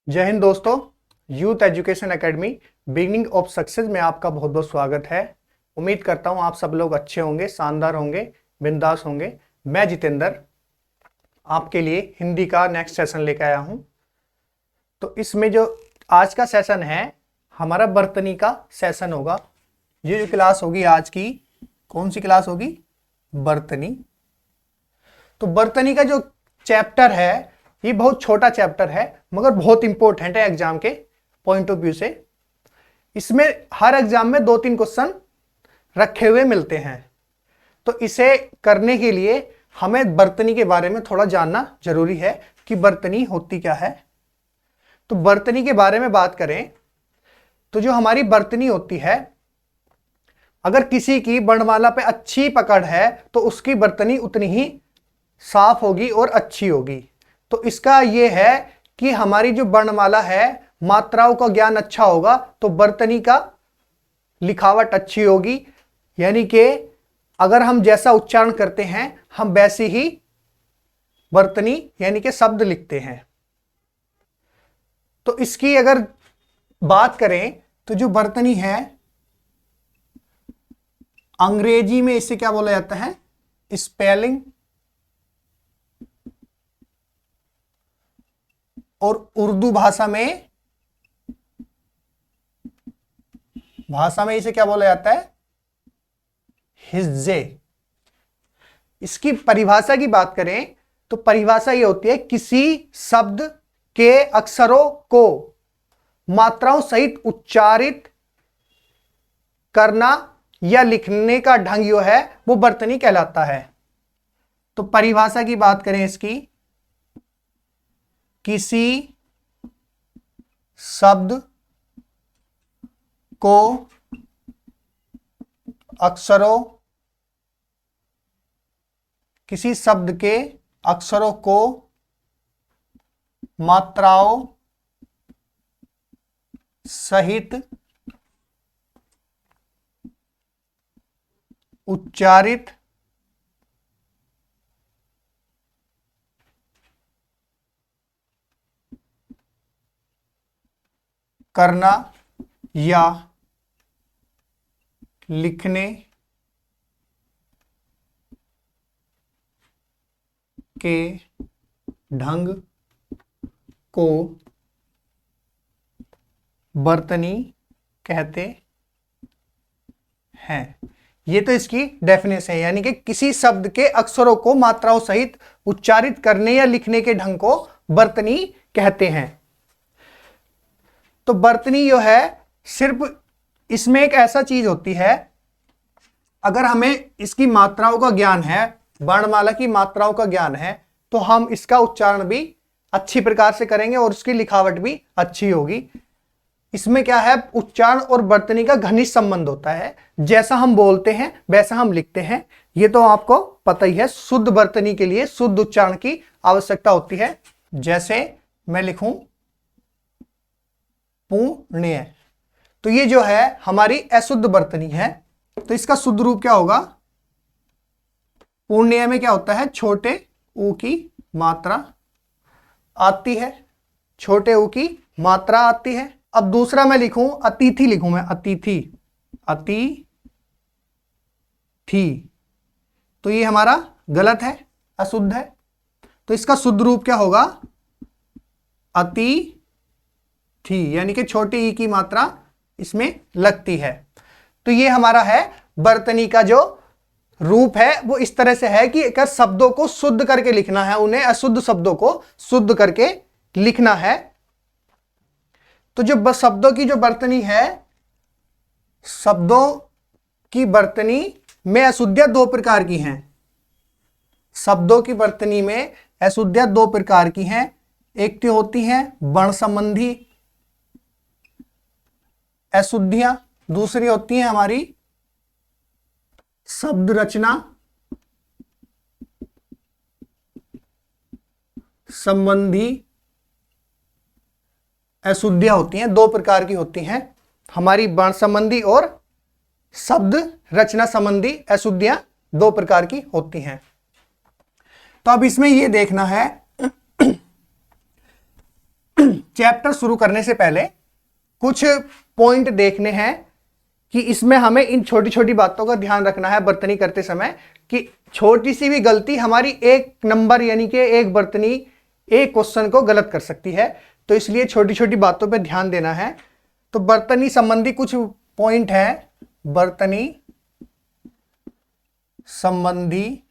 जय हिंद दोस्तों। Youth education academy beginning of success में आपका बहुत बहुत स्वागत है। उम्मीद करता हूं आप सब लोग अच्छे होंगे, शानदार होंगे, बिंदास होंगे। मैं जितेंद्र आपके लिए हिंदी का नेक्स्ट सेशन लेकर आया हूं। तो इसमें जो आज का सेशन है हमारा बर्तनी का सेशन होगा। ये जो क्लास होगी आज की, कौन सी क्लास होगी? बर्तनी। तो बर्तनी का जो चैप्टर है ये बहुत छोटा चैप्टर है मगर बहुत इंपॉर्टेंट है एग्जाम के पॉइंट ऑफ व्यू से। इसमें हर एग्जाम में 2-3 क्वेश्चन रखे हुए मिलते हैं। तो इसे करने के लिए हमें बर्तनी के बारे में थोड़ा जानना जरूरी है कि बर्तनी होती क्या है। तो बर्तनी के बारे में बात करें तो जो हमारी बर्तनी होती है, अगर किसी की वर्णमाला पे अच्छी पकड़ है तो उसकी बर्तनी उतनी ही साफ होगी और अच्छी होगी। तो इसका यह है कि हमारी जो वर्णमाला है, मात्राओं का ज्ञान अच्छा होगा तो बर्तनी का लिखावट अच्छी होगी। यानी कि अगर हम जैसा उच्चारण करते हैं हम वैसी ही बर्तनी यानी कि शब्द लिखते हैं। तो इसकी अगर बात करें तो जो बर्तनी है अंग्रेजी में इसे क्या बोला जाता है? स्पेलिंग। और उर्दू भाषा में इसे क्या बोला जाता है? हिज्जे। इसकी परिभाषा की बात करें तो परिभाषा ये होती है किसी शब्द के अक्षरों को मात्राओं सहित उच्चारित करना या लिखने का ढंग जो है वो बर्तनी कहलाता है। तो परिभाषा की बात करें इसकी, किसी शब्द को अक्षरों किसी शब्द के अक्षरों को मात्राओं सहित उच्चारित करना या लिखने के ढंग को बर्तनी कहते हैं। ये तो इसकी डेफिनेशन है, यानी कि किसी शब्द के अक्षरों को मात्राओं सहित उच्चारित करने या लिखने के ढंग को बर्तनी कहते हैं। तो बर्तनी जो है सिर्फ इसमें एक ऐसा चीज होती है, अगर हमें इसकी मात्राओं का ज्ञान है, वर्णमाला की मात्राओं का ज्ञान है, तो हम इसका उच्चारण भी अच्छी प्रकार से करेंगे और उसकी लिखावट भी अच्छी होगी। इसमें क्या है, उच्चारण और बर्तनी का घनिष्ठ संबंध होता है। जैसा हम बोलते हैं वैसा हम लिखते हैं, ये तो आपको पता ही है। शुद्ध बर्तनी के लिए शुद्ध उच्चारण की आवश्यकता होती है। जैसे मैं लिखूं पुण्य, तो ये जो है हमारी अशुद्ध बर्तनी है। तो इसका शुद्ध रूप क्या होगा? पुण्य में क्या होता है? छोटे ऊ की मात्रा आती है, छोटे ऊ की मात्रा आती है। अब दूसरा मैं लिखूं अतिथि, लिखूं मैं अतिथि, अतिथि, तो ये हमारा गलत है, अशुद्ध है। तो इसका शुद्ध रूप क्या होगा? अतिथि, यानी कि छोटी ई की मात्रा इसमें लगती है। तो ये हमारा है बर्तनी का जो रूप है वो इस तरह से है कि अगर शब्दों को शुद्ध करके लिखना है, उन्हें अशुद्ध शब्दों को शुद्ध करके लिखना है। तो जो शब्दों की जो बर्तनी है, शब्दों की बर्तनी में अशुद्धियां 2 प्रकार की हैं। शब्दों की बर्तनी में अशुद्धियां 2 प्रकार की हैं। एक तो होती हैं वर्ण संबंधी अशुद्धियां, दूसरी होती है हमारी शब्द रचना संबंधी अशुद्धियां होती हैं। 2 प्रकार की होती हैं, हमारी वर्ण संबंधी और शब्द रचना संबंधी अशुद्धियां 2 प्रकार की होती हैं। तो अब इसमें यह देखना है चैप्टर शुरू करने से पहले कुछ पॉइंट देखने हैं कि इसमें हमें इन छोटी छोटी बातों का ध्यान रखना है बर्तनी करते समय, कि छोटी सी भी गलती हमारी एक नंबर यानी कि एक बर्तनी एक क्वेश्चन को गलत कर सकती है। तो इसलिए छोटी छोटी बातों पे ध्यान देना है। तो बर्तनी संबंधी कुछ पॉइंट है, बर्तनी संबंधी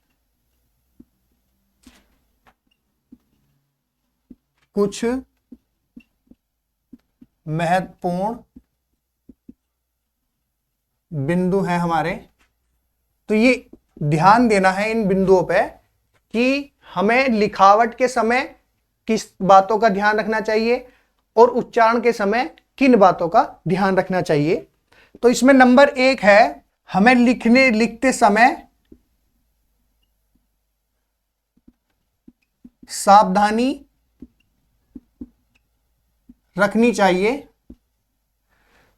कुछ महत्वपूर्ण बिंदु हैं हमारे। तो ये ध्यान देना है इन बिंदुओं पे कि हमें लिखावट के समय किस बातों का ध्यान रखना चाहिए और उच्चारण के समय किन बातों का ध्यान रखना चाहिए। तो इसमें नंबर 1 है, हमें लिखते समय सावधानी रखनी चाहिए।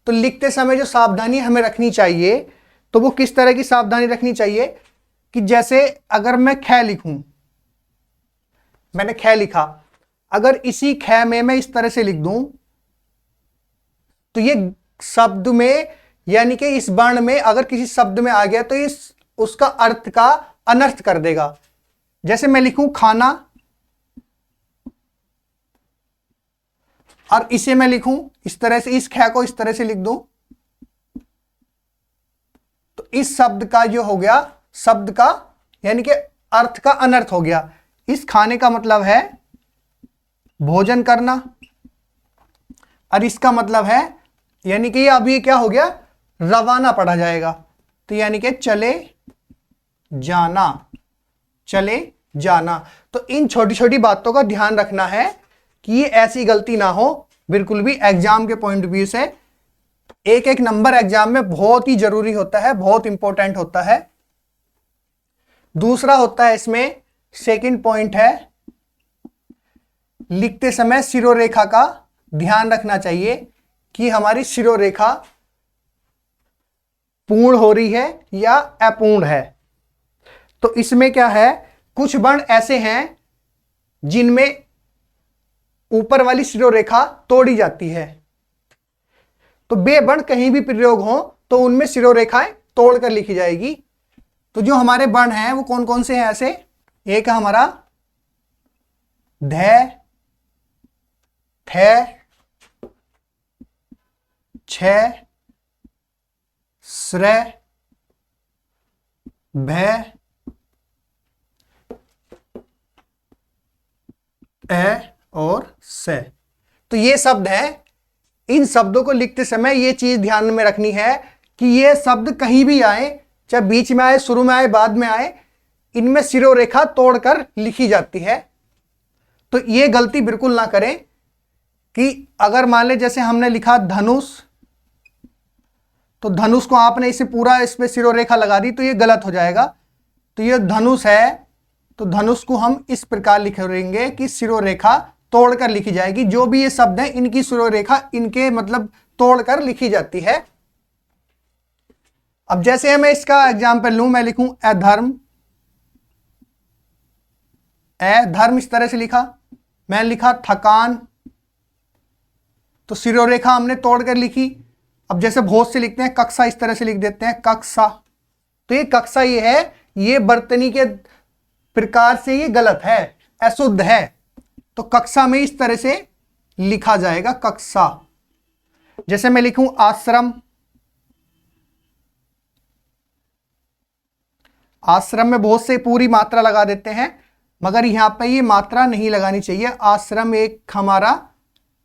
तो लिखते समय जो सावधानी हमें रखनी चाहिए, तो वो किस तरह की सावधानी रखनी चाहिए कि जैसे अगर मैं ख लिखूं, मैंने ख लिखा, अगर इसी ख में मैं इस तरह से लिख दूं तो ये शब्द में यानी कि इस वर्ण में अगर किसी शब्द में आ गया तो इस उसका अर्थ का अनर्थ कर देगा। जैसे मैं लिखूं खाना और इसे मैं लिखूं इस तरह से, इस ख को इस तरह से लिख दूं तो इस शब्द का जो हो गया, शब्द का यानी कि अर्थ का अनर्थ हो गया। इस खाने का मतलब है भोजन करना और इसका मतलब है यानी कि ये अभी क्या हो गया, रवाना पढ़ा जाएगा। तो यानी कि चले जाना, चले जाना। तो इन छोटी छोटी बातों का ध्यान रखना है कि ये ऐसी गलती ना हो बिल्कुल भी। एग्जाम के पॉइंट ऑफ व्यू से एक एक नंबर एग्जाम में बहुत ही जरूरी होता है, बहुत इंपॉर्टेंट होता है। दूसरा होता है इसमें सेकंड पॉइंट है, लिखते समय शिरोरेखा का ध्यान रखना चाहिए कि हमारी शिरोरेखा पूर्ण हो रही है या अपूर्ण है। तो इसमें क्या है, कुछ वर्ण ऐसे हैं जिनमें ऊपर वाली शिरोरेखा तोड़ी जाती है। तो बे वर्ण कहीं भी प्रयोग हो तो उनमें शिरोरेखाएं तोड़कर लिखी जाएगी। तो जो हमारे वर्ण हैं वो कौन कौन से हैं ऐसे, एक है हमारा ध, थ, छ, श्र, भ, ए और से। तो ये शब्द हैं। इन शब्दों को लिखते समय ये चीज ध्यान में रखनी है कि ये शब्द कहीं भी आए, चाहे बीच में आए, शुरू में आए, बाद में आए, इनमें शिरोरेखा तोड़कर लिखी जाती है। तो ये गलती बिल्कुल ना करें कि अगर मान ले जैसे हमने लिखा धनुष, तो धनुष को आपने इसे पूरा इस पे शिरोरेखा लगा दी तो ये गलत हो जाएगा। तो ये धनुष है तो धनुष को हम इस प्रकार लिखेंगे कि शिरोरेखा तोड़कर लिखी जाएगी। जो भी ये शब्द है इनकी शिरोरेखा इनके मतलब तोड़कर लिखी जाती है। अब जैसे मैं इसका एग्जाम्पल लूं, मैं लिखूं अधर्म, अधर्म इस तरह से लिखा। मैं लिखा थकान, तो शिरोरेखा हमने तोड़कर लिखी। अब जैसे बहुत से लिखते हैं कक्षा, इस तरह से लिख देते हैं कक्षा। तो ये कक्षा ये है, ये बर्तनी के प्रकार से ये गलत है, अशुद्ध है। तो कक्षा में इस तरह से लिखा जाएगा कक्षा। जैसे मैं लिखूं आश्रम, आश्रम में बहुत से पूरी मात्रा लगा देते हैं मगर यहां पे ये मात्रा नहीं लगानी चाहिए। आश्रम एक हमारा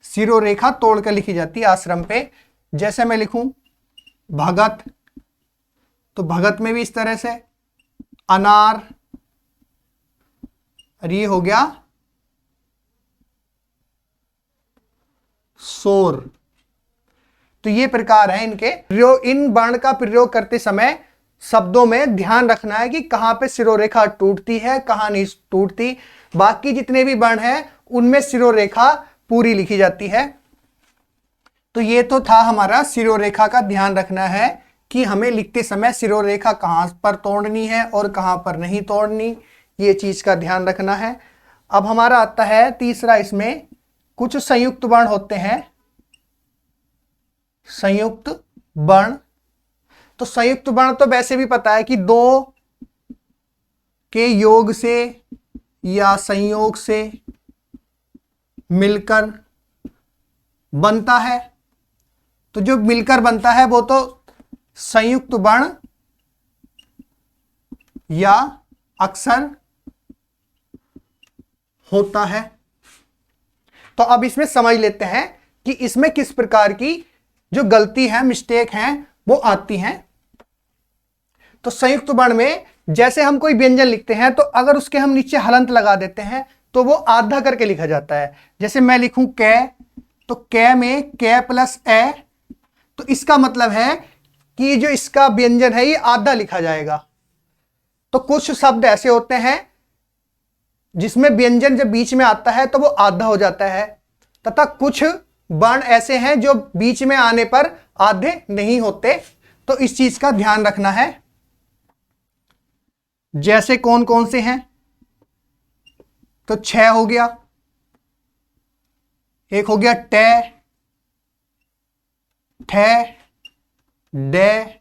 शिरोरेखा तोड़कर लिखी जाती है आश्रम पे। जैसे मैं लिखूं भगत, तो भगत में भी इस तरह से अनार, और ये हो गया शोर। तो ये प्रकार है इनके प्रयोग। इन वर्ण का प्रयोग करते समय शब्दों में ध्यान रखना है कि कहां पे शिरोरेखा टूटती है, कहां नहीं टूटती। बाकी जितने भी वर्ण हैं उनमें शिरोरेखा पूरी लिखी जाती है। तो ये तो था हमारा शिरोरेखा का ध्यान रखना है कि हमें लिखते समय शिरोरेखा कहां पर तोड़नी है और कहां पर नहीं तोड़नी, ये चीज का ध्यान रखना है। अब हमारा आता है तीसरा इसमें कुछ संयुक्त वर्ण होते हैं, संयुक्त वर्ण। तो संयुक्त वर्ण तो वैसे भी पता है कि दो के योग से या संयोग से मिलकर बनता है। तो जो मिलकर बनता है वो तो संयुक्त वर्ण या अक्षर होता है। तो अब इसमें समझ लेते हैं कि इसमें किस प्रकार की जो गलती है, मिस्टेक है, वो आती हैं। तो संयुक्त वर्ण में जैसे हम कोई व्यंजन लिखते हैं तो अगर उसके हम नीचे हलंत लगा देते हैं तो वो आधा करके लिखा जाता है। जैसे मैं लिखूं कै, तो कै में कै प्लस ए, तो इसका मतलब है कि जो इसका व्यंजन है ये आधा लिखा जाएगा। तो कुछ शब्द ऐसे होते हैं जिसमें व्यंजन जब बीच में आता है तो वो आधा हो जाता है, तथा कुछ वर्ण ऐसे हैं जो बीच में आने पर आधे नहीं होते। तो इस चीज का ध्यान रखना है। जैसे कौन कौन से हैं, तो 6 हो गया, एक हो गया टे, ठे, डे,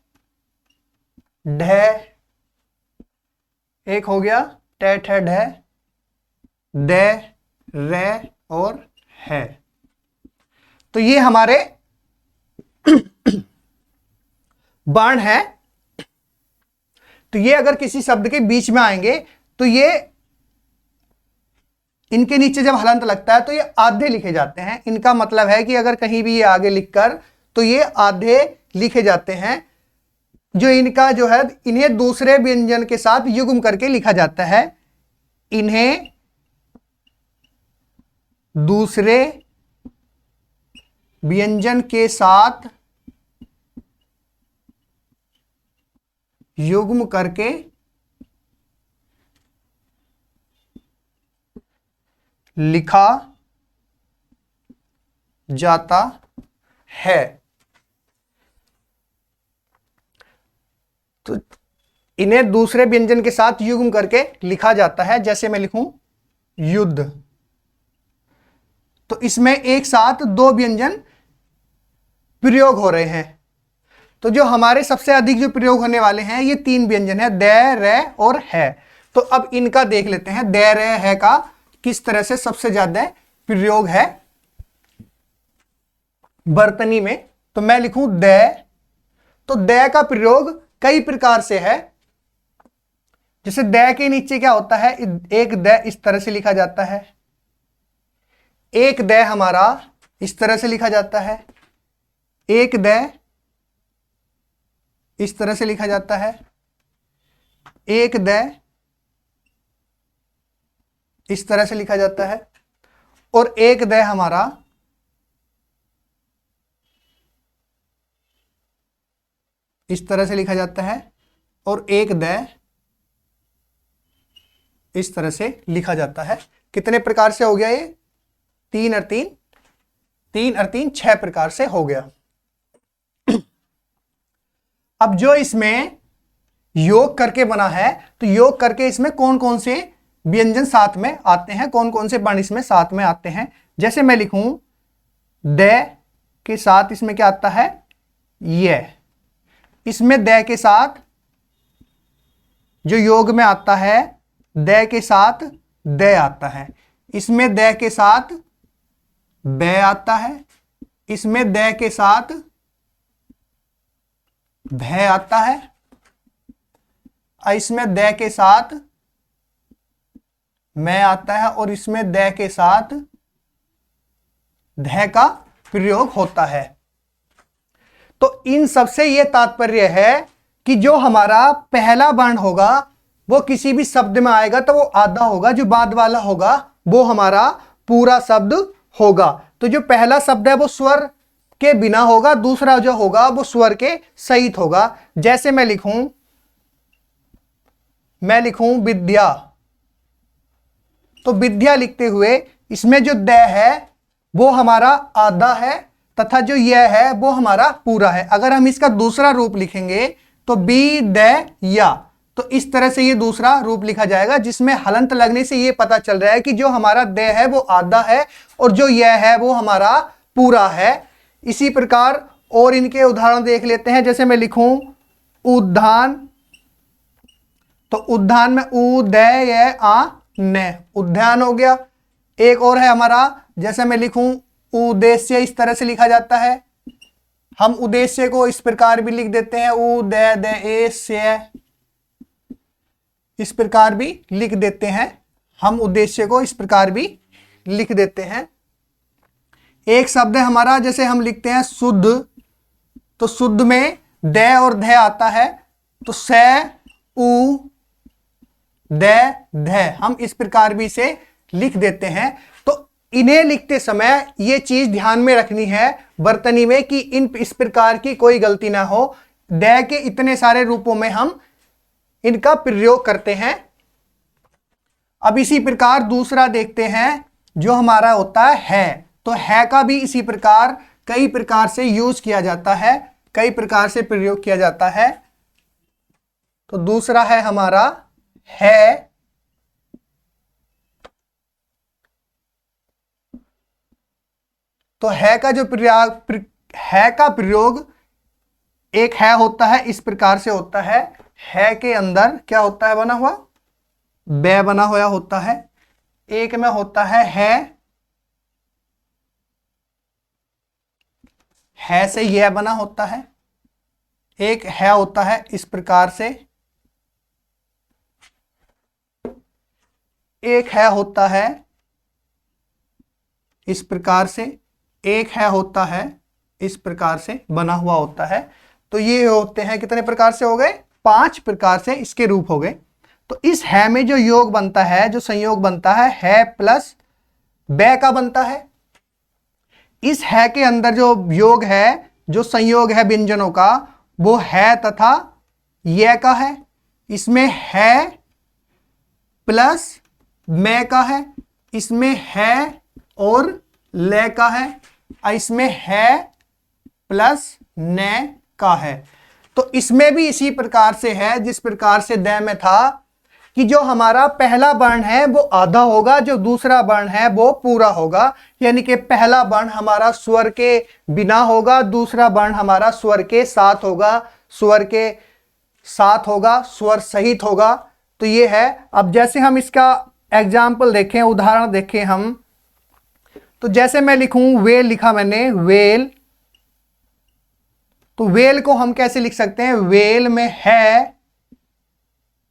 ढे, एक हो गया टे ठे ढे, दे, रे और है। तो ये हमारे वर्ण है। तो ये अगर किसी शब्द के बीच में आएंगे तो ये इनके नीचे जब हलंत लगता है तो ये आधे लिखे जाते हैं। इनका मतलब है कि अगर कहीं भी ये आगे लिखकर तो ये आधे लिखे जाते हैं। जो इनका जो है, इन्हें दूसरे व्यंजन के साथ युग्म करके लिखा जाता है। इन्हें दूसरे व्यंजन के साथ युग्म करके लिखा जाता है। तो इन्हें दूसरे व्यंजन के साथ युग्म करके लिखा जाता है। जैसे मैं लिखूं युद्ध, तो इसमें एक साथ दो व्यंजन प्रयोग हो रहे हैं। तो जो हमारे सबसे अधिक जो प्रयोग होने वाले हैं ये 3 व्यंजन है, दे, रे और है। तो अब इनका देख लेते हैं, दे, रे, है का किस तरह से सबसे ज्यादा प्रयोग है वर्तनी में। तो मैं लिखूं दे, तो दे का प्रयोग कई प्रकार से है। जैसे दे के नीचे क्या होता है, एक दे इस तरह से लिखा जाता है, एक दे हमारा इस तरह से लिखा जाता है, एक दे इस तरह से लिखा जाता है, एक दे इस तरह से लिखा जाता है, और एक दे हमारा इस तरह से लिखा जाता है, और एक दे इस तरह से लिखा जाता है। कितने प्रकार से हो गया ये? 3 और 3, 3 और 3 6 प्रकार से हो गया। अब जो इसमें योग करके बना है, तो योग करके इसमें कौन कौन से व्यंजन साथ में आते हैं, कौन कौन से वर्ण इसमें साथ में आते हैं। जैसे मैं लिखूं दे के साथ इसमें क्या आता है, ये, इसमें दे के साथ जो योग में आता है, दे के साथ दे आता है, इसमें दे के साथ बे आता है, इसमें दे के साथ भय आता है, इसमें दे के साथ मैं आता है, और इसमें दे के साथ ध का प्रयोग होता है। तो इन सबसे यह तात्पर्य है कि जो हमारा पहला वर्ण होगा वो किसी भी शब्द में आएगा तो वो आधा होगा, जो बाद वाला होगा वो हमारा पूरा शब्द होगा। तो जो पहला शब्द है वो स्वर के बिना होगा, दूसरा जो होगा वो स्वर के सहित होगा। जैसे मैं लिखूं विद्या, तो विद्या लिखते हुए इसमें जो द है वो हमारा आधा है, तथा जो यह है वो हमारा पूरा है। अगर हम इसका दूसरा रूप लिखेंगे तो बी द या, तो इस तरह से ये दूसरा रूप लिखा जाएगा, जिसमें हलंत लगने से ये पता चल रहा है कि जो हमारा दे है वो आधा है और जो यह है वो हमारा पूरा है। इसी प्रकार और इनके उदाहरण देख लेते हैं। जैसे मैं लिखूं उद्यान, तो उद्यान में उदय आ न, उद्यान हो गया। एक और है हमारा, जैसे मैं लिखूं उद्देश्य, इस तरह से लिखा जाता है। हम उद्देश्य को इस प्रकार भी लिख देते हैं उदय, इस प्रकार भी लिख देते हैं। हम उद्देश्य को इस प्रकार भी लिख देते हैं। एक शब्द है हमारा, जैसे हम लिखते हैं शुद्ध, तो शुद्ध में द और ध आता है, तो स उ द ध, हम इस प्रकार भी इसे लिख देते हैं। तो इन्हें लिखते समय ये चीज ध्यान में रखनी है वर्तनी में कि इस प्रकार की कोई गलती ना हो। द के इतने सारे रूपों में हम इनका प्रयोग करते हैं। अब इसी प्रकार दूसरा देखते हैं जो हमारा होता है, तो है का भी इसी प्रकार कई प्रकार से यूज किया जाता है, कई प्रकार से प्रयोग किया जाता है। तो दूसरा है हमारा है, तो है का जो प्रयोग, है का प्रयोग एक है होता है, इस प्रकार से होता है के अंदर क्या होता है बना हुआ, बे बना हुआ होता है। एक में होता है से यह बना होता है। एक है होता है इस प्रकार से, एक है होता है इस प्रकार से, एक है होता है इस प्रकार से बना हुआ होता है। तो ये होते हैं कितने प्रकार से हो गए, 5 प्रकार से इसके रूप हो गए। तो इस है में जो योग बनता है, जो संयोग बनता है प्लस बे का बनता है। इस है के अंदर जो योग है, जो संयोग है व्यंजनों का, वो है तथा ये का है। इसमें है प्लस मैं का है, इसमें है और ले का है, और इसमें है प्लस ने का है। तो इसमें भी इसी प्रकार से है जिस प्रकार से द में था कि जो हमारा पहला वर्ण है वो आधा होगा, जो दूसरा वर्ण है वो पूरा होगा। यानी कि पहला वर्ण हमारा स्वर के बिना होगा, दूसरा वर्ण हमारा स्वर के साथ होगा, स्वर के साथ होगा, स्वर सहित होगा। तो ये है। अब जैसे हम इसका एग्जाम्पल देखें, उदाहरण देखें हम, तो जैसे मैं लिखूं वेल, लिखा मैंने वेल, तो वेल को हम कैसे लिख सकते हैं, वेल में है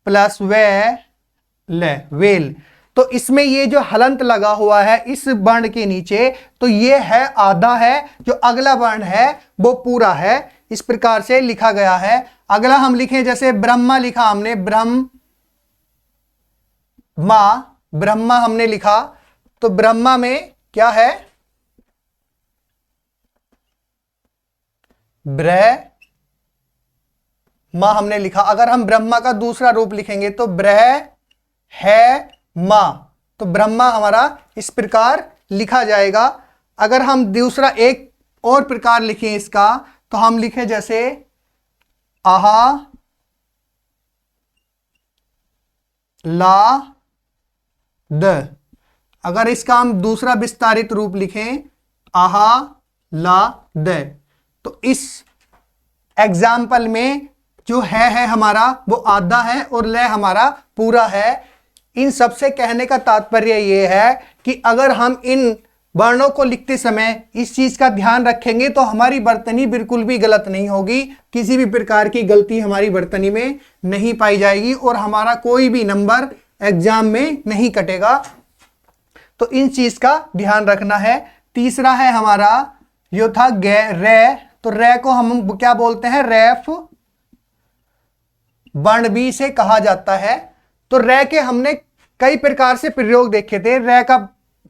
प्लस वे ले, वेल। तो इसमें ये जो हलंत लगा हुआ है इस वर्ण के नीचे, तो ये है आधा है, जो अगला वर्ण है वो पूरा है, इस प्रकार से लिखा गया है। अगला हम लिखें, जैसे ब्रह्मा लिखा हमने, ब्रह्मा हमने लिखा, तो ब्रह्मा में क्या है, ब्रह्मा हमने लिखा। अगर हम ब्रह्मा का दूसरा रूप लिखेंगे तो ब्रह है मा, तो ब्रह्मा हमारा इस प्रकार लिखा जाएगा। अगर हम दूसरा एक और प्रकार लिखें इसका, तो हम लिखें जैसे आहा ला द। अगर इसका हम दूसरा विस्तारित रूप लिखें आहा ला द, तो इस एग्जाम्पल में जो है हमारा वो आधा है और ले हमारा पूरा है। इन सबसे कहने का तात्पर्य ये है कि अगर हम इन वर्णों को लिखते समय इस चीज का ध्यान रखेंगे तो हमारी वर्तनी बिल्कुल भी गलत नहीं होगी, किसी भी प्रकार की गलती हमारी वर्तनी में नहीं पाई जाएगी और हमारा कोई भी नंबर एग्जाम में नहीं कटेगा। तो इन चीज का ध्यान रखना है। तीसरा है हमारा यो था रे, तो रे को हम क्या बोलते हैं, रेफ वर्ण भी से कहा जाता है। तो रे के हमने कई प्रकार से प्रयोग देखे थे।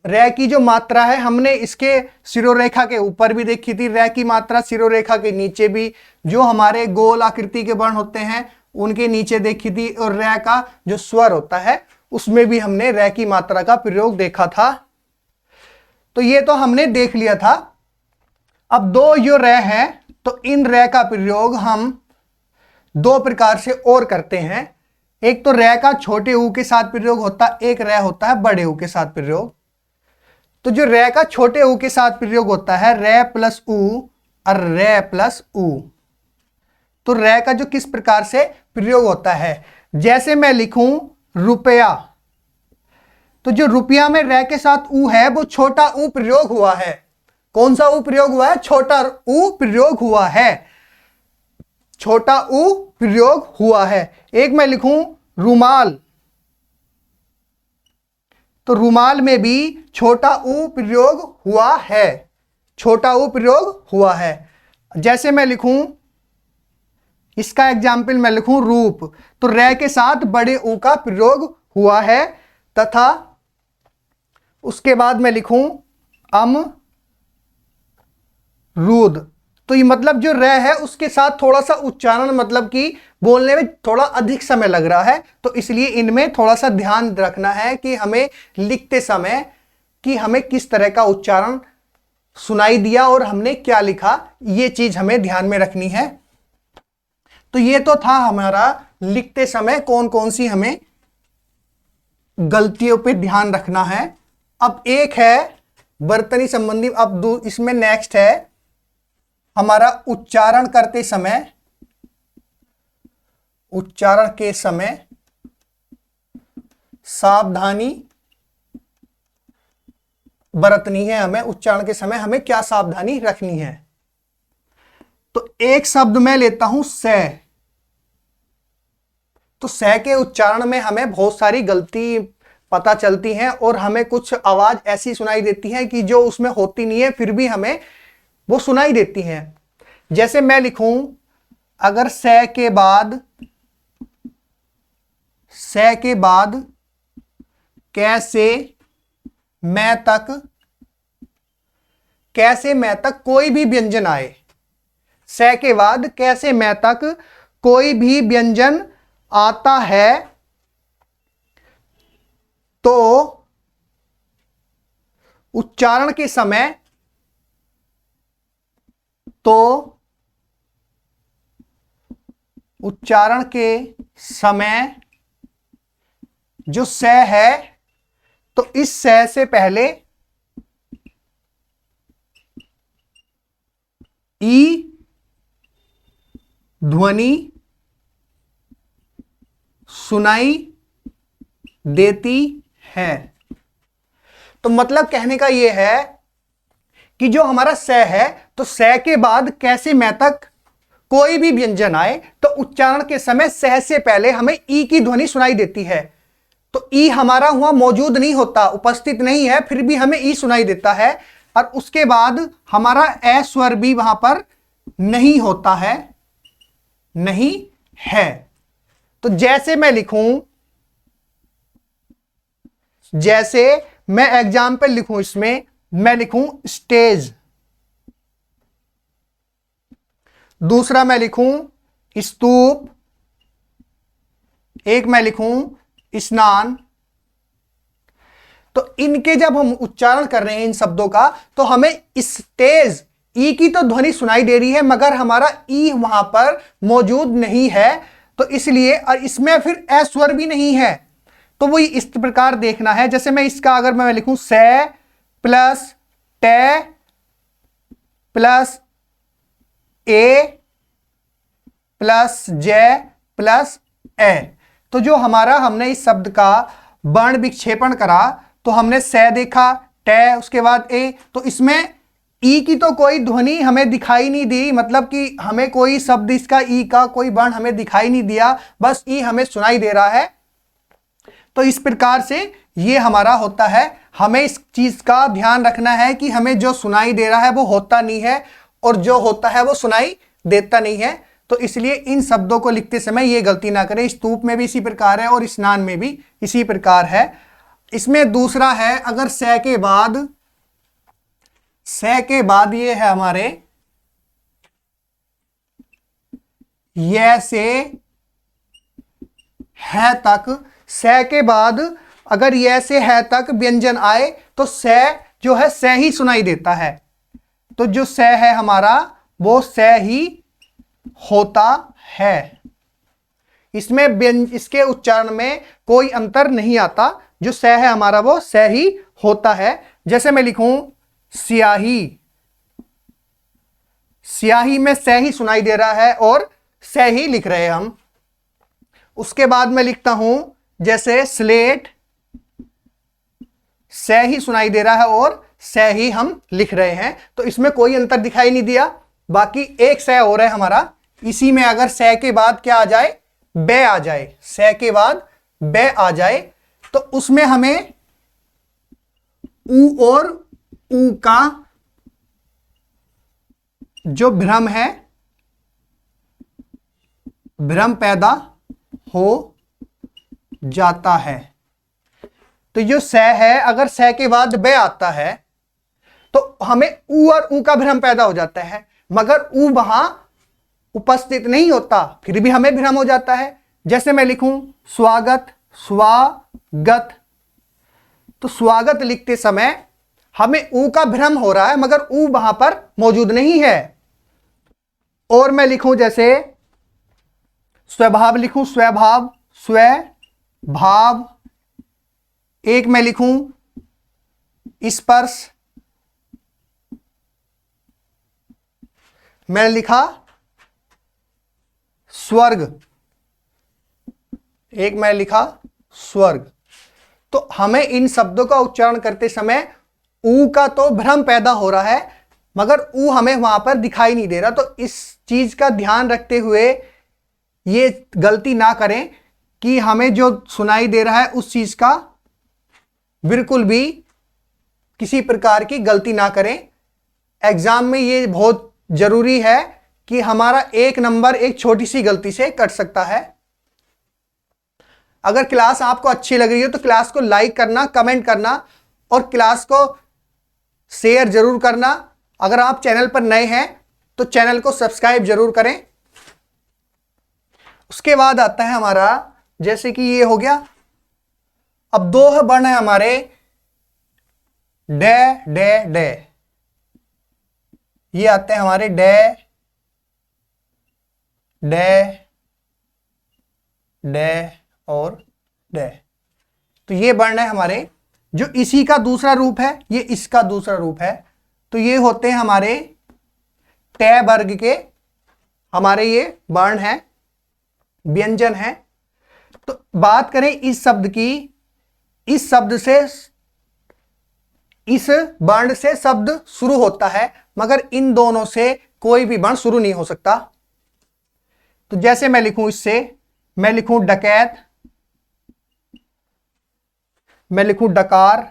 रे की जो मात्रा है हमने इसके शिरोरेखा के ऊपर भी देखी थी, रे की मात्रा शिरोरेखा के नीचे भी, जो हमारे गोल आकृति के वर्ण होते हैं उनके नीचे देखी थी, और रे का जो स्वर होता है उसमें भी हमने रे की मात्रा का प्रयोग देखा था। तो ये तो हमने देख लिया था। अब दो जो रे हैं, तो इन रे का प्रयोग हम दो प्रकार से और करते हैं। एक तो रे का छोटे ऊ के साथ प्रयोग होता है, एक रे होता है बड़े ऊ के साथ प्रयोग। तो जो रे का छोटे ऊ के साथ प्रयोग होता है रे प्लस ऊ और रे प्लस ऊ। तो रे का जो किस प्रकार से प्रयोग होता है, जैसे मैं लिखूं रुपया, तो जो रुपया में रे के साथ ऊ है वो छोटा ऊ प्रयोग हुआ है। कौन सा ऊ प्रयोग हुआ है? छोटा ऊ प्रयोग हुआ है, छोटा ऊ प्रयोग हुआ है। एक मैं लिखूं रुमाल, तो रुमाल में भी छोटा ऊ प्रयोग हुआ है, छोटा ऊ प्रयोग हुआ है। जैसे मैं लिखूं, इसका एग्जाम्पल मैं लिखूं रूप, तो रे के साथ बड़े ऊ का प्रयोग हुआ है। तथा उसके बाद मैं लिखूं रूद, तो ये मतलब जो रे है उसके साथ थोड़ा सा उच्चारण, मतलब कि बोलने में थोड़ा अधिक समय लग रहा है, तो इसलिए इनमें थोड़ा सा ध्यान रखना है कि हमें लिखते समय कि हमें किस तरह का उच्चारण सुनाई दिया और हमने क्या लिखा, ये चीज हमें ध्यान में रखनी है। तो ये तो था हमारा लिखते समय कौन कौन सी हमें गलतियों पे ध्यान रखना है। अब एक है वर्तनी संबंधी, अब इसमें नेक्स्ट है हमारा उच्चारण करते समय, उच्चारण के समय सावधानी बरतनी है हमें। उच्चारण के समय हमें क्या सावधानी रखनी है? तो एक शब्द मैं लेता हूं से, तो से के उच्चारण में हमें बहुत सारी गलती पता चलती हैं और हमें कुछ आवाज ऐसी सुनाई देती है कि जो उसमें होती नहीं है, फिर भी हमें वो सुनाई देती हैं। जैसे मैं लिखूं, अगर से के बाद कैसे मैं तक कोई भी व्यंजन आए, से के बाद कैसे मैं तक कोई भी व्यंजन आता है, तो उच्चारण के समय जो से है, तो इस से पहले ई ध्वनि सुनाई देती है। तो मतलब कहने का यह है कि जो हमारा से है, तो से के बाद कैसे मैं तक कोई भी व्यंजन आए, तो उच्चारण के समय से पहले हमें ई की ध्वनि सुनाई देती है। तो ई हमारा वहां मौजूद नहीं होता, उपस्थित नहीं है, फिर भी हमें ई सुनाई देता है। और उसके बाद हमारा ए स्वर भी वहां पर नहीं होता है, नहीं है। तो जैसे मैं लिखूं, जैसे मैं एग्जाम्पल लिखूं, इसमें मैं लिखूं स्टेज, दूसरा मैं लिखूं स्तूप, एक मैं लिखूं स्नान। तो इनके जब हम उच्चारण कर रहे हैं इन शब्दों का, तो हमें स्टेज ई की तो ध्वनि सुनाई दे रही है, मगर हमारा ई वहां पर मौजूद नहीं है, तो इसलिए, और इसमें फिर ए स्वर भी नहीं है। तो वो इस प्रकार देखना है। जैसे मैं इसका अगर मैं लिखूं से प्लस टे प्लस ए प्लस जे प्लस ए, तो जो हमारा हमने इस शब्द का वर्ण विक्षेपण करा, तो हमने से देखा, टे, उसके बाद ए, तो इसमें ई की तो कोई ध्वनि हमें दिखाई नहीं दी, मतलब कि हमें कोई शब्द इसका ई का कोई वर्ण हमें दिखाई नहीं दिया, बस ई हमें सुनाई दे रहा है। तो इस प्रकार से ये हमारा होता है। हमें इस चीज का ध्यान रखना है कि हमें जो सुनाई दे रहा है वो होता नहीं है, और जो होता है वो सुनाई देता नहीं है। तो इसलिए इन शब्दों को लिखते समय ये गलती ना करें। स्तूप में भी इसी प्रकार है और स्नान में भी इसी प्रकार है। इसमें दूसरा है, अगर से के बाद ये है हमारे ये से है तक, से के बाद अगर ये से है तक व्यंजन आए, तो से जो है से ही सुनाई देता है। तो जो से है हमारा वो से ही होता है। इसमें इसके उच्चारण में कोई अंतर नहीं आता, जो स है हमारा वो स ही होता है। जैसे मैं लिखूं स्याही, स्याही में स ही सुनाई दे रहा है और स ही लिख रहे हैं हम। उसके बाद मैं लिखता हूं जैसे स्लेट, स ही सुनाई दे रहा है और स ही हम लिख रहे हैं, तो इसमें कोई अंतर दिखाई नहीं दिया। बाकी एक स हो रहा है हमारा, इसी में अगर स के बाद क्या आ जाए, बे आ जाए, स के बाद बे आ जाए, तो उसमें हमें ऊ और ऊ का जो भ्रम है, भ्रम पैदा हो जाता है। तो जो स है, अगर स के बाद बे आता है तो हमें ऊ और ऊ का भ्रम पैदा हो जाता है, मगर ऊ वहां उपस्थित नहीं होता, फिर भी हमें भ्रम हो जाता है। जैसे मैं लिखूं स्वागत, स्वागत, तो स्वागत लिखते समय हमें ऊ का भ्रम हो रहा है, मगर ऊ वहां पर मौजूद नहीं है। और मैं लिखूं जैसे स्वभाव, लिखूं स्वभाव, स्वभाव। एक मैं लिखूं स्पर्श, मैंने लिखा स्वर्ग, एक मैं लिखा स्वर्ग। तो हमें इन शब्दों का उच्चारण करते समय ऊ का तो भ्रम पैदा हो रहा है, मगर ऊ हमें वहां पर दिखाई नहीं दे रहा। तो इस चीज का ध्यान रखते हुए ये गलती ना करें कि हमें जो सुनाई दे रहा है उस चीज का बिल्कुल भी किसी प्रकार की गलती ना करें। एग्जाम में ये बहुत जरूरी है कि हमारा एक नंबर एक छोटी सी गलती से कट सकता है। अगर क्लास आपको अच्छी लग रही है तो क्लास को लाइक करना, कमेंट करना और क्लास को शेयर जरूर करना। अगर आप चैनल पर नए हैं तो चैनल को सब्सक्राइब जरूर करें। उसके बाद आता है हमारा, जैसे कि ये हो गया, अब दो वर्ण है हमारे डे डे डे, ये आते हैं हमारे डे डे डे और डे। तो ये वर्ण है हमारे, जो इसी का दूसरा रूप है, ये इसका दूसरा रूप है। तो ये होते हैं हमारे टे वर्ग के, हमारे ये वर्ण है, व्यंजन है। तो बात करें इस शब्द की, इस शब्द से, इस वर्ण से शब्द शुरू होता है, मगर इन दोनों से कोई भी वर्ण शुरू नहीं हो सकता। तो जैसे मैं लिखूं इससे, मैं लिखूं डकैत, मैं लिखूं डकार।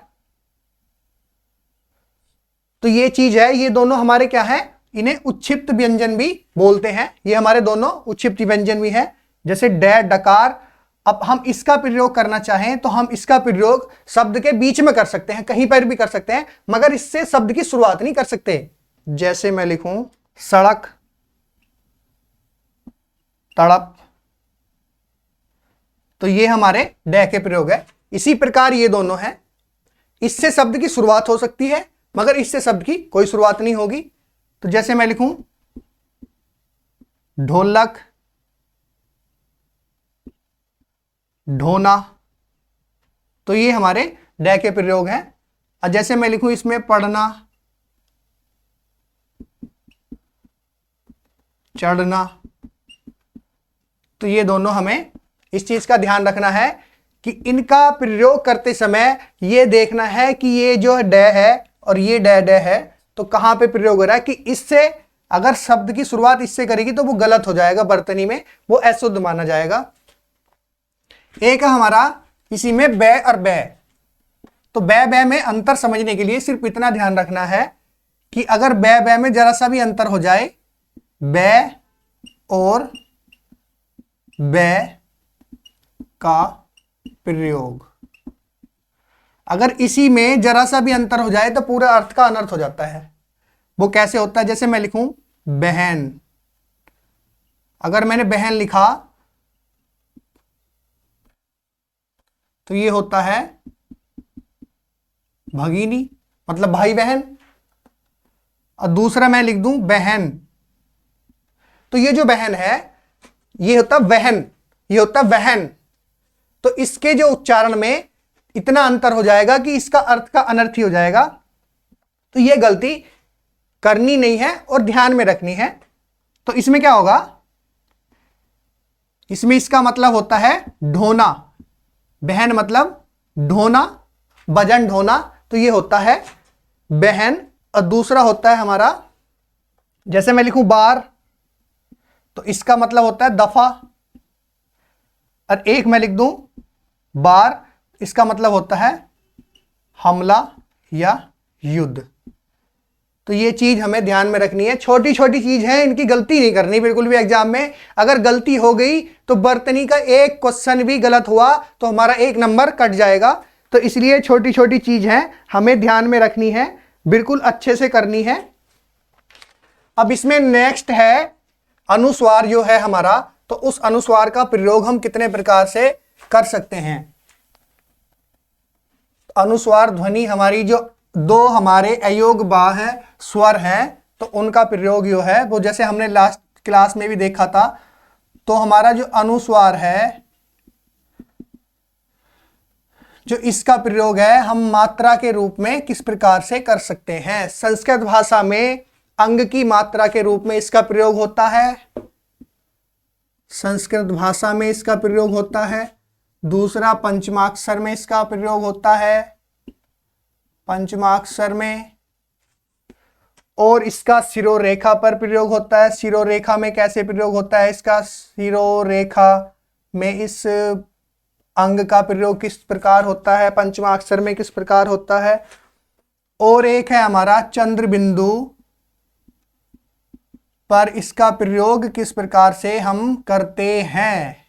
तो ये चीज है, ये दोनों हमारे क्या है, इन्हें उच्छिप्त व्यंजन भी बोलते हैं। ये हमारे दोनों उच्छिप्त व्यंजन भी हैं, जैसे डे डकार। अब हम इसका प्रयोग करना चाहें तो हम इसका प्रयोग शब्द के बीच में कर सकते हैं, कहीं पर भी कर सकते हैं, मगर इससे शब्द की शुरुआत नहीं कर सकते। जैसे मैं लिखूं सड़क, तड़प, तो ये हमारे डे के प्रयोग है। इसी प्रकार ये दोनों हैं, इससे शब्द की शुरुआत हो सकती है, मगर इससे शब्द की कोई शुरुआत नहीं होगी। तो जैसे मैं लिखूं ढोलक, ढोना, तो ये हमारे डे के प्रयोग हैं। और जैसे मैं लिखूं इसमें पढ़ना, चढ़ना, तो ये दोनों हमें इस चीज का ध्यान रखना है कि इनका प्रयोग करते समय ये देखना है कि ये जो डे है और ये डे डे है, तो कहां पे प्रयोग हो रहा है, कि इससे अगर शब्द की शुरुआत इससे करेगी तो वो गलत हो जाएगा, वर्तनी में वो अशुद्ध माना जाएगा। एक है हमारा इसी में बे और बे। तो बे बे में अंतर समझने के लिए सिर्फ इतना ध्यान रखना है कि अगर बे बे में जरा सा भी अंतर हो जाए, बे और बे का प्रयोग, अगर इसी में जरा सा भी अंतर हो जाए तो पूरा अर्थ का अनर्थ हो जाता है। वो कैसे होता है, जैसे मैं लिखूं बहन, अगर मैंने बहन लिखा तो ये होता है भगिनी, मतलब भाई बहन। और दूसरा मैं लिख दूं बहन, तो ये जो बहन है ये होता वहन, ये होता है वहन। तो इसके जो उच्चारण में इतना अंतर हो जाएगा कि इसका अर्थ का अनर्थ ही हो जाएगा। तो ये गलती करनी नहीं है और ध्यान में रखनी है। तो इसमें क्या होगा, इसमें इसका मतलब होता है ढोना। बहन मतलब ढोना, वजन ढोना, तो ये होता है बहन। और दूसरा होता है हमारा, जैसे मैं लिखूं बार, तो इसका मतलब होता है दफा। और एक मैं लिख दूं बार, इसका मतलब होता है हमला या युद्ध। तो ये चीज हमें ध्यान में रखनी है। छोटी छोटी चीज है, इनकी गलती नहीं करनी बिल्कुल भी एग्जाम में। अगर गलती हो गई तो बर्तनी का एक क्वेश्चन भी गलत हुआ तो हमारा 1 नंबर कट जाएगा। तो इसलिए छोटी छोटी चीज है हमें ध्यान में रखनी है, बिल्कुल अच्छे से करनी है। अब इसमें नेक्स्ट है अनुस्वार जो है हमारा, तो उस अनुस्वार का प्रयोग हम कितने प्रकार से कर सकते हैं। अनुस्वार ध्वनि हमारी जो 2 हमारे अयोग बा है स्वर हैं, तो उनका प्रयोग जो है वो जैसे हमने लास्ट क्लास में भी देखा था। तो हमारा जो अनुस्वार है, जो इसका प्रयोग है हम मात्रा के रूप में किस प्रकार से कर सकते हैं। संस्कृत भाषा में अंग की मात्रा के रूप में इसका प्रयोग होता है। संस्कृत भाषा में इसका प्रयोग होता है। दूसरा पंचमाक्षर में इसका प्रयोग होता है, पंचमाक्षर में। और इसका शिरोरेखा पर प्रयोग होता है। शिरोरेखा में कैसे प्रयोग होता है इसका, शिरोरेखा में इस अंग का प्रयोग किस प्रकार होता है, पंचमाक्षर में किस प्रकार होता है। और एक है हमारा चंद्र बिंदु पर इसका प्रयोग किस प्रकार से हम करते हैं।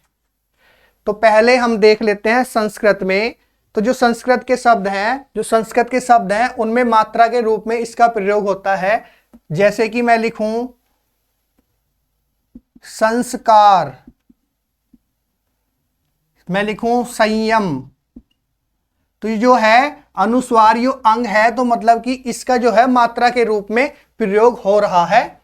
तो पहले हम देख लेते हैं संस्कृत में। तो जो संस्कृत के शब्द हैं उनमें मात्रा के रूप में इसका प्रयोग होता है। जैसे कि मैं लिखूं संस्कार, मैं लिखूं संयम। तो ये जो है अनुस्वार यो अंग है, तो मतलब कि इसका जो है मात्रा के रूप में प्रयोग हो रहा है।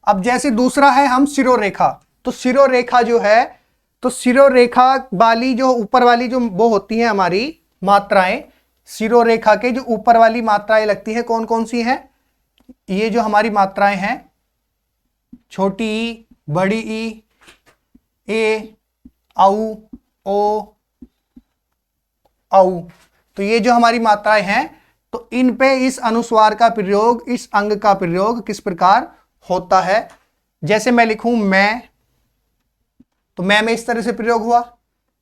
अब जैसे दूसरा है हम शिरोरेखा। तो शिरोरेखा जो है, तो शिरोरेखा वाली जो ऊपर वाली जो वो होती हैं हमारी मात्राएं, शिरोरेखा के जो ऊपर वाली मात्राएं लगती हैं कौन कौन सी हैं, ये जो हमारी मात्राएं हैं, छोटी ई, बड़ी ई, ए, औ, ओ, औ। तो ये जो हमारी मात्राएं हैं, तो इन पे इस अनुस्वार का प्रयोग, इस अंग का प्रयोग किस प्रकार होता है। जैसे मैं लिखूं मैं, तो मैं में इस तरह से प्रयोग हुआ।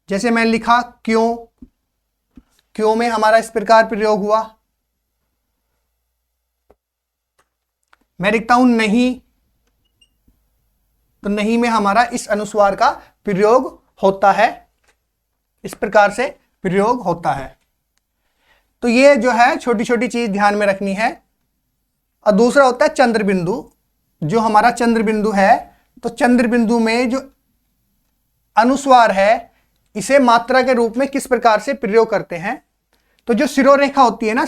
जैसे मैं लिखा क्यों, क्यों में हमारा इस प्रकार प्रयोग हुआ। मैं लिखता हूं नहीं, तो नहीं में हमारा इस अनुस्वार का प्रयोग होता है, इस प्रकार से प्रयोग होता है। तो ये जो है छोटी छोटी चीज ध्यान में रखनी है। और दूसरा होता है चंद्र बिंदु। जो हमारा चंद्र बिंदु है, तो चंद्र बिंदु में जो अनुस्वार है इसे मात्रा के रूप में किस प्रकार से प्रयोग करते हैं। तो जो शिरोरेखा होती है ना,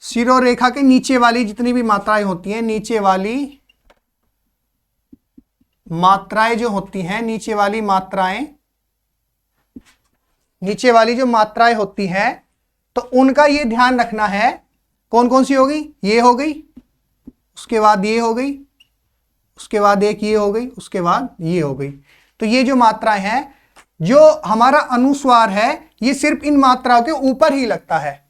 शिरोरेखा के नीचे वाली जितनी भी मात्राएं होती हैं, नीचे वाली मात्राएं जो होती हैं, नीचे वाली जो मात्राएं होती हैं, तो उनका ये ध्यान रखना है। कौन कौन सी होगी, ये हो गई, उसके बाद ये हो गई, उसके बाद एक ये हो गई, उसके बाद ये हो गई। तो ये जो मात्राएं हैं, जो हमारा अनुस्वार है, ये सिर्फ इन मात्राओं के ऊपर ही लगता है।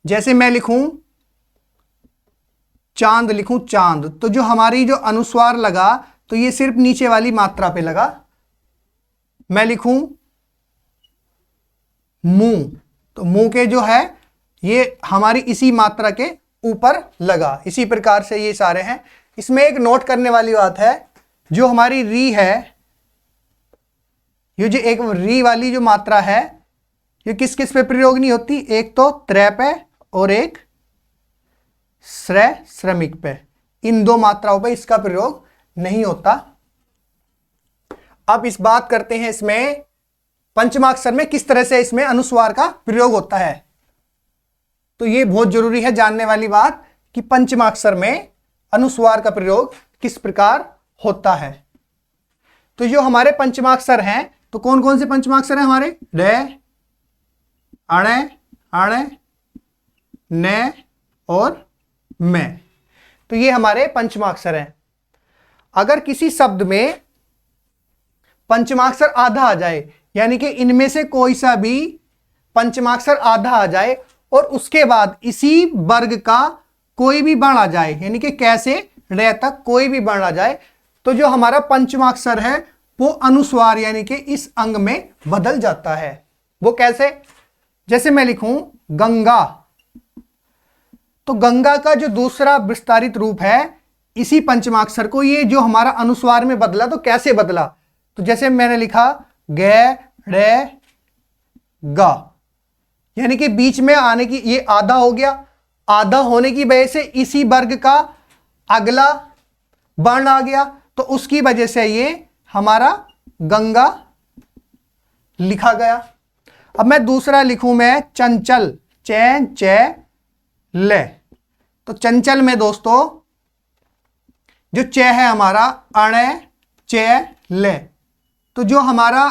जैसे मैं लिखूं चांद, लिखूं चांद, तो जो हमारी जो अनुस्वार लगा, तो ये सिर्फ नीचे वाली मात्रा पे लगा। मैं लिखूं मुंह, तो मुंह के जो है ये हमारी इसी मात्रा के ऊपर लगा। इसी प्रकार से ये सारे हैं। इसमें एक नोट करने वाली बात है, जो हमारी री है, ये जो एक री वाली जो मात्रा है, ये किस किस पे प्रयोग नहीं होती, एक तो त्रय पे और एक श्रय श्रमिक पे। इन 2 मात्राओं पे इसका प्रयोग नहीं होता। अब इस बात करते हैं इसमें पंचमाक्षर में किस तरह से इसमें अनुस्वार का प्रयोग होता है। तो ये बहुत जरूरी है जानने वाली बात कि पंचमाक्षर में अनुस्वार का प्रयोग किस प्रकार होता है। तो जो हमारे पंचमाक्षर हैं, तो कौन कौन से पंचमाक्षर हैं हमारे? ड, अणे, अणे, न और मैं। तो ये हमारे पंचमाक्षर हैं। अगर किसी शब्द में पंचमाक्षर आधा आ जाए, यानी कि इनमें से कोई सा भी पंचमाक्षर आधा आ जाए और उसके बाद इसी वर्ग का कोई भी वर्ण आ जाए, यानी कि कैसे रे तक कोई भी वर्ण आ जाए, तो जो हमारा पंचमाक्षर है वो अनुस्वार यानी कि इस अंग में बदल जाता है। वो कैसे? जैसे मैं लिखूं गंगा, तो गंगा का जो दूसरा विस्तारित रूप है इसी पंचमाक्षर को, ये जो हमारा अनुस्वार में बदला, तो कैसे बदला? तो जैसे मैंने लिखा गे रे गा, यानी कि बीच में आने की, ये आधा हो गया, आधा होने की वजह से इसी वर्ग का अगला वर्ण आ गया, तो उसकी वजह से ये हमारा गंगा लिखा गया। अब मैं दूसरा लिखूं मैं चंचल, चैन चे ले, तो चंचल में दोस्तों जो चे है हमारा अणे चे ले, तो जो हमारा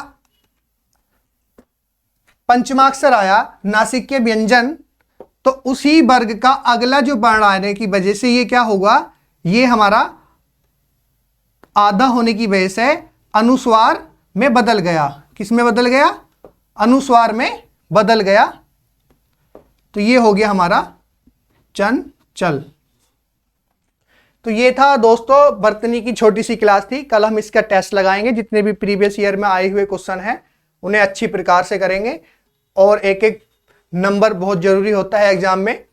पंचमाक्षर आया नासिक के व्यंजन, तो उसी वर्ग का अगला जो वर्ण आने की वजह से ये क्या होगा, ये हमारा आधा होने की वजह से अनुस्वार में बदल गया। किस में बदल गया? अनुस्वार में बदल गया। तो ये हो गया हमारा चंचल। तो ये था दोस्तों वर्तनी की छोटी सी क्लास थी। कल हम इसका टेस्ट लगाएंगे, जितने भी प्रीवियस ईयर में आए हुए क्वेश्चन हैं उन्हें अच्छी प्रकार से करेंगे, और एक एक नंबर बहुत जरूरी होता है एग्जाम में,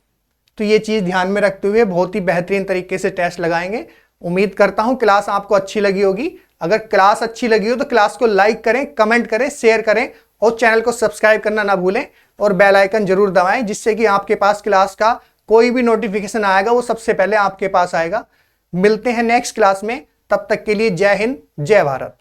तो ये चीज़ ध्यान में रखते हुए बहुत ही बेहतरीन तरीके से टेस्ट लगाएंगे। उम्मीद करता हूँ क्लास आपको अच्छी लगी होगी। अगर क्लास अच्छी लगी हो तो क्लास को लाइक करें, कमेंट करें, शेयर करें और चैनल को सब्सक्राइब करना ना भूलें और बेल आइकन जरूर दबाएं, जिससे कि आपके पास क्लास का कोई भी नोटिफिकेशन आएगा वो सबसे पहले आपके पास आएगा। मिलते हैं नेक्स्ट क्लास में, तब तक के लिए जय हिंद, जय भारत।